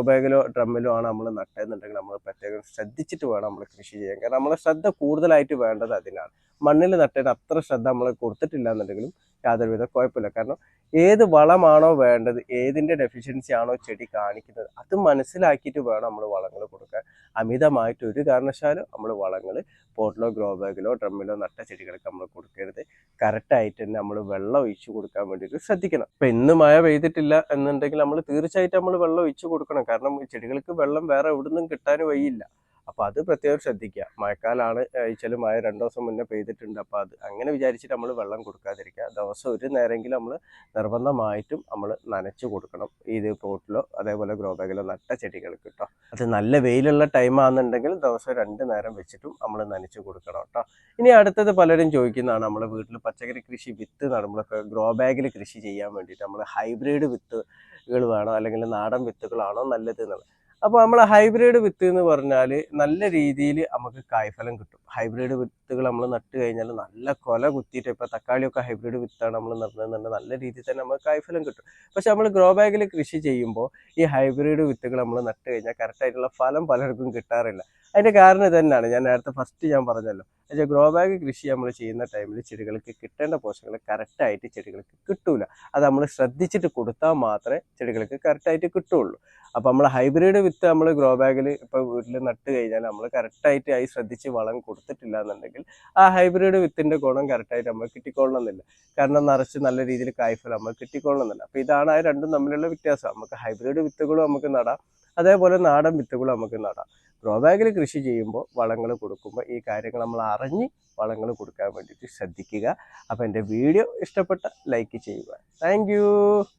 ബാഗിലോ ഡ്രമ്മിലോ ആണ് നമ്മൾ നട്ടതെന്നുണ്ടെങ്കിൽ നമ്മൾ പ്രത്യേകം ശ്രദ്ധിച്ചിട്ട് വേണം നമ്മൾ കൃഷി ചെയ്യാൻ. കാരണം നമ്മളെ ശ്രദ്ധ കൂടുതലായിട്ട് വേണ്ടത് അതിനാണ്. മണ്ണിൽ നട്ടതിന് അത്ര ശ്രദ്ധ നമ്മൾ കൊടുത്തിട്ടില്ല എന്നുണ്ടെങ്കിലും യാതൊരുവിധ കുഴപ്പമില്ല. കാരണം ഏത് വളമാണോ വേണ്ടത്, ഏതിൻ്റെ ഡെഫിഷ്യൻസി ആണോ ചെടി കാണിക്കുന്നത്, അത് മനസ്സിലാക്കിയിട്ട് വേണം നമ്മൾ വളങ്ങൾ കൊടുക്കാൻ. അമിതമായിട്ട് ഒരു കാരണവശാലും നമ്മൾ വളങ്ങൾ പോട്ടിലോ ഗ്രോ ബാഗിലോ ഡ്രമ്മിലോ നട്ട ചെടികൾക്ക് നമ്മൾ കൊടുക്കരുത്. കറക്റ്റായിട്ട് തന്നെ നമ്മൾ വെള്ളം ഒഴിച്ചു കൊടുക്കാൻ വേണ്ടിയിട്ട് ശ്രദ്ധിക്കണം. ഇപ്പം ഇന്ന് മഴ പെയ്തിട്ടില്ല എന്നുണ്ടെങ്കിൽ നമ്മൾ തീർച്ചയായിട്ടും നമ്മൾ വെള്ളം ഒഴിച്ചു കൊടുക്കണം. കാരണം ഈ ചെടികൾക്ക് വെള്ളം വേറെ എവിടുന്നും കിട്ടാൻ വഴിയില്ല. അപ്പോൾ അത് പ്രത്യേകം ശ്രദ്ധിക്കുക. മഴക്കാലമാണ്, ചില മഴ 2 ദിവസം മുന്നേ പെയ്തിട്ടുണ്ട്. അപ്പോൾ അത് അങ്ങനെ വിചാരിച്ചിട്ട് നമ്മൾ വെള്ളം കൊടുക്കാതിരിക്കുക. ദിവസം ഒരു നേരമെങ്കിലും നമ്മൾ നിർബന്ധമായിട്ടും നമ്മൾ നനച്ചു കൊടുക്കണം. ഇത് പോട്ടിലോ അതേപോലെ ഗ്രോ ബാഗിലോ നട്ട ചെടികൾക്ക് കേട്ടോ. അത് നല്ല വെയിലുള്ള ടൈം ആണെന്നുണ്ടെങ്കിൽ ദിവസം 2 നേരം വെച്ചിട്ടും നമ്മൾ നനച്ചു കൊടുക്കണം കേട്ടോ. ഇനി അടുത്തത് പലരും ചോദിക്കുന്നതാണ്, നമ്മൾ വീട്ടിൽ പച്ചക്കറി കൃഷി വിത്ത് നടുമ്പോഴൊക്കെ ഗ്രോ ബാഗിൽ കൃഷി ചെയ്യാൻ വേണ്ടിയിട്ട് നമ്മൾ ഹൈബ്രിഡ് വിത്തുകൾ വേണോ അല്ലെങ്കിൽ നാടൻ വിത്തുകളാണോ നല്ലത് എന്നുള്ളത്. അപ്പോൾ നമ്മൾ ഹൈബ്രിഡ് വിത്ത് എന്ന് പറഞ്ഞാൽ നല്ല രീതിയിൽ നമുക്ക് കായ്ഫലം കിട്ടും. ഹൈബ്രിഡ് വിത്തുകൾ നമ്മൾ നട്ട് കഴിഞ്ഞാൽ നല്ല കൊല കുത്തിയിട്ട്, ഇപ്പോൾ തക്കാളിയൊക്കെ ഹൈബ്രിഡ് വിത്താണ് നമ്മൾ നടുന്നതെന്നുണ്ടെങ്കിൽ നല്ല രീതിയിൽ തന്നെ നമുക്ക് കായ്ഫലം കിട്ടും. പക്ഷെ നമ്മൾ ഗ്രോ ബാഗിൽ കൃഷി ചെയ്യുമ്പോൾ ഈ ഹൈബ്രിഡ് വിത്തുകൾ നമ്മൾ നട്ട് കഴിഞ്ഞാൽ കറക്റ്റായിട്ടുള്ള ഫലം പലർക്കും കിട്ടാറില്ല. അതിൻ്റെ കാരണം ഇത് തന്നെയാണ്, ഞാൻ നേരത്തെ ഫസ്റ്റ് ഞാൻ പറഞ്ഞല്ലോ. പക്ഷേ ഗ്രോ ബാഗ് കൃഷി നമ്മൾ ചെയ്യുന്ന ടൈമിൽ ചെടികൾക്ക് കിട്ടേണ്ട പോഷകങ്ങൾ കറക്റ്റായിട്ട് ചെടികൾക്ക് കിട്ടൂല. അത് നമ്മൾ ശ്രദ്ധിച്ചിട്ട് കൊടുത്താൽ മാത്രമേ ചെടികൾക്ക് കറക്റ്റായിട്ട് കിട്ടുള്ളൂ. അപ്പോൾ നമ്മൾ ഹൈബ്രിഡ് വിത്ത് നമ്മൾ ഗ്രോ ബാഗിൽ ഇപ്പോൾ വീട്ടിൽ നട്ട് കഴിഞ്ഞാൽ നമ്മൾ കറക്റ്റായിട്ട് ആയി ശ്രദ്ധിച്ച് വളം കൊടുത്തിട്ടില്ല എന്നുണ്ടെങ്കിൽ ആ ഹൈബ്രിഡ് വിത്തിൻ്റെ ഗുണം കറക്റ്റായിട്ട് നമ്മൾ കിട്ടിക്കൊള്ളണമെന്നില്ല. കാരണം നിറച്ച് നല്ല രീതിയിൽ കായ്ഫലം നമ്മൾ കിട്ടിക്കൊള്ളണമെന്നില്ല. അപ്പോൾ ഇതാണ് ആ രണ്ടും തമ്മിലുള്ള വ്യത്യാസം. നമുക്ക് ഹൈബ്രിഡ് വിത്തുകളും നമുക്ക് നടാം, അതേപോലെ നാടൻ വിത്തുകളും നമുക്ക് നടാം. ഗ്രോ ബാഗിൽ കൃഷി ചെയ്യുമ്പോൾ വളങ്ങൾ കൊടുക്കുമ്പോൾ ഈ കാര്യങ്ങൾ നമ്മൾ അറിഞ്ഞ് വളങ്ങൾ കൊടുക്കാൻ വേണ്ടിയിട്ട് ശ്രദ്ധിക്കുക. അപ്പോൾ എൻ്റെ വീഡിയോ ഇഷ്ടപ്പെട്ട ലൈക്ക് ചെയ്യുക. താങ്ക്